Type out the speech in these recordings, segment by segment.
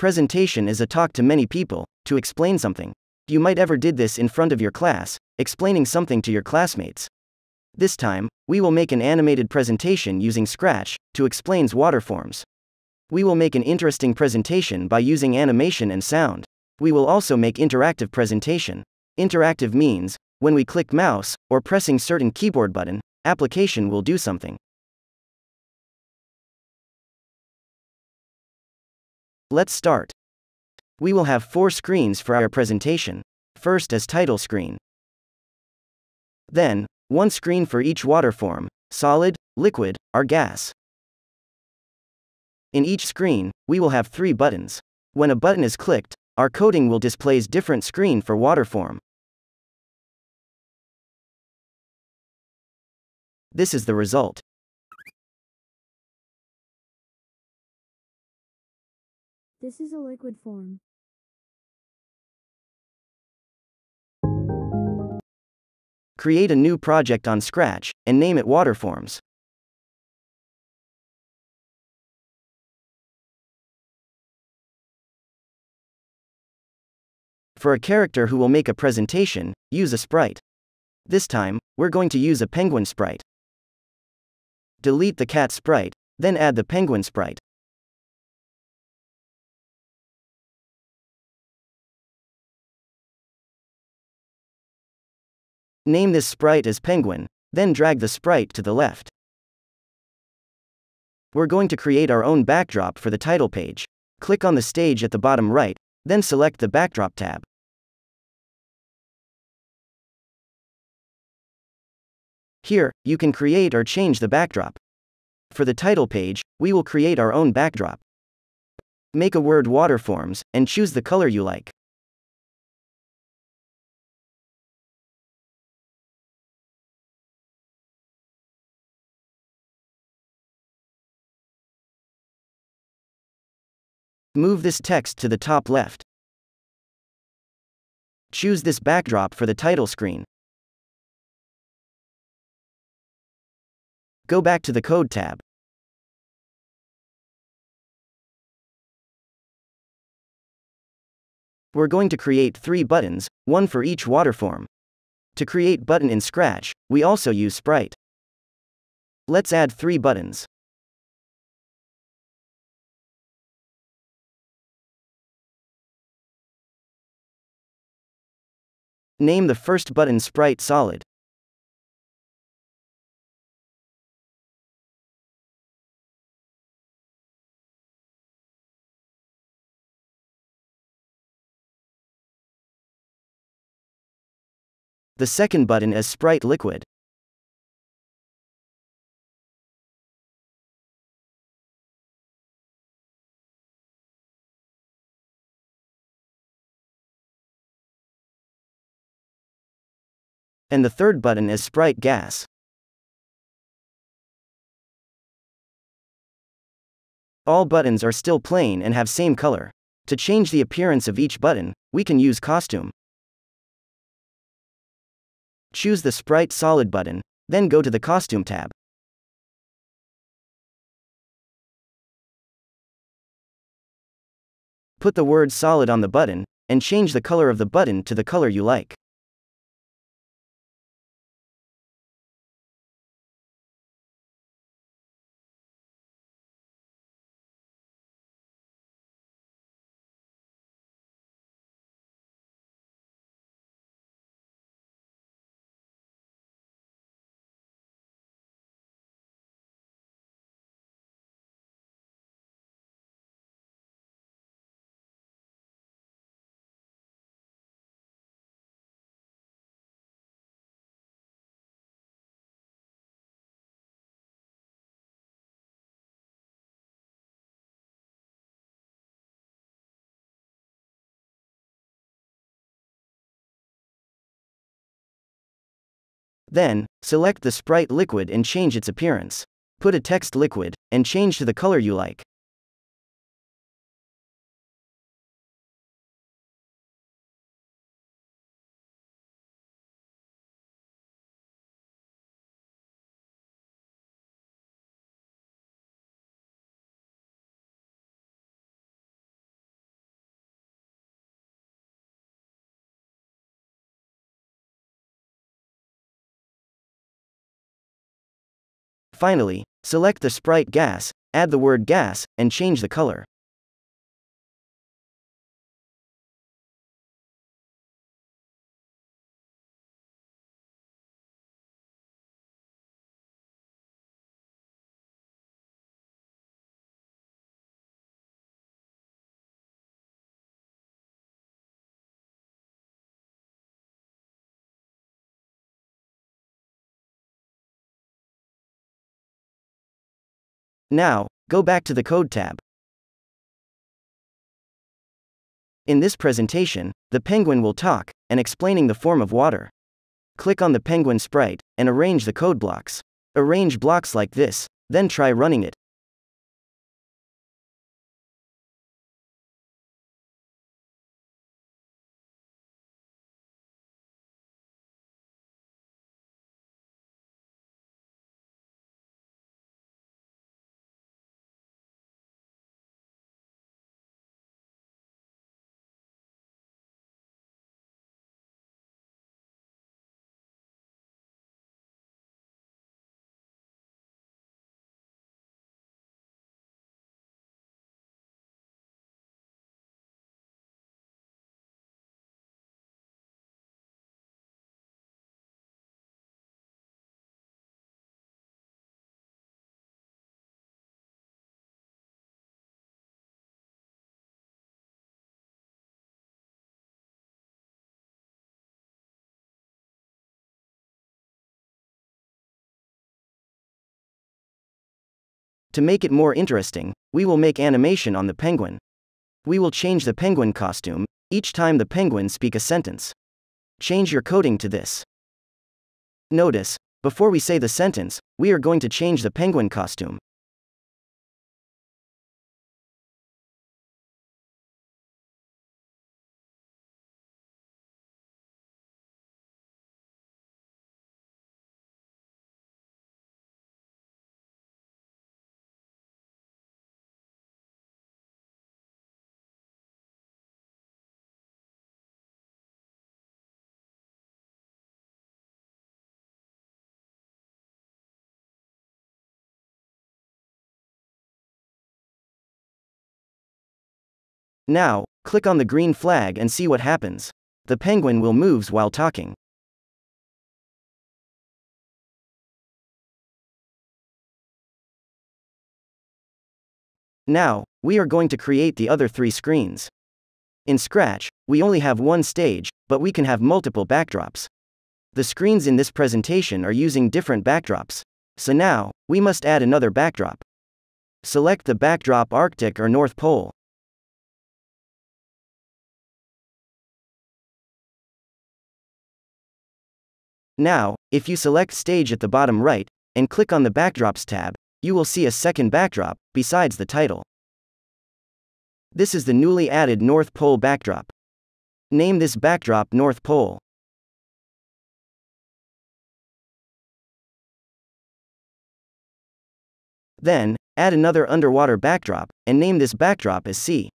Presentation is a talk to many people, to explain something. You might ever did this in front of your class, explaining something to your classmates. This time, we will make an animated presentation using Scratch, to explains waterforms. We will make an interesting presentation by using animation and sound. We will also make interactive presentation. Interactive means, when we click mouse, or pressing certain keyboard button, application will do something. Let's start. We will have 4 screens for our presentation. First is title screen. Then, 1 screen for each water form, solid, liquid, or gas. In each screen, we will have 3 buttons. When a button is clicked, our coding will displays different screen for water form. This is the result. This is a liquid form. Create a new project on Scratch, and name it Waterforms. For a character who will make a presentation, use a sprite. This time, we're going to use a penguin sprite. Delete the cat sprite, then add the penguin sprite. Name this sprite as penguin, then drag the sprite to the left. We're going to create our own backdrop for the title page. Click on the stage at the bottom right, then select the backdrop tab. Here, you can create or change the backdrop. For the title page, we will create our own backdrop. Make a word waterforms, and choose the color you like. Move this text to the top left. Choose this backdrop for the title screen. Go back to the Code tab. We're going to create 3 buttons, 1 for each waterform. To create button in Scratch, we also use Sprite. Let's add 3 buttons. Name the first button Sprite Solid. The second button is Sprite Liquid. And the third button is Sprite Gas. All buttons are still plain and have same color. To change the appearance of each button, we can use Costume. Choose the Sprite Solid button, then go to the Costume tab. Put the word solid on the button, and change the color of the button to the color you like. Then, select the Sprite Liquid and change its appearance. Put a text liquid, and change to the color you like. Finally, select the sprite gas, add the word gas, and change the color. Now, go back to the Code tab. In this presentation, the penguin will talk, and explaining the form of water. Click on the penguin sprite, and arrange the code blocks. Arrange blocks like this, then try running it. To make it more interesting, we will make animation on the penguin. We will change the penguin costume each time the penguin speak a sentence. Change your coding to this. Notice, before we say the sentence, we are going to change the penguin costume. Now, click on the green flag and see what happens. The penguin will move while talking. Now, we are going to create the other 3 screens. In Scratch, we only have one stage, but we can have multiple backdrops. The screens in this presentation are using different backdrops. So now, we must add another backdrop. Select the backdrop Arctic or North Pole. Now, if you select Stage at the bottom right, and click on the Backdrops tab, you will see a second backdrop, besides the title. This is the newly added North Pole backdrop. Name this backdrop North Pole. Then, add another underwater backdrop, and name this backdrop as Sea.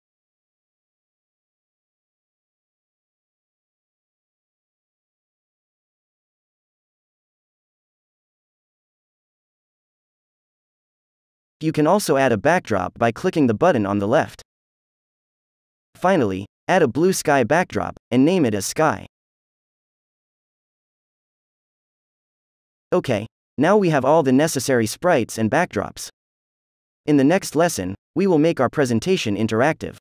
You can also add a backdrop by clicking the button on the left. Finally, add a blue sky backdrop, and name it as Sky. Okay, now we have all the necessary sprites and backdrops. In the next lesson, we will make our presentation interactive.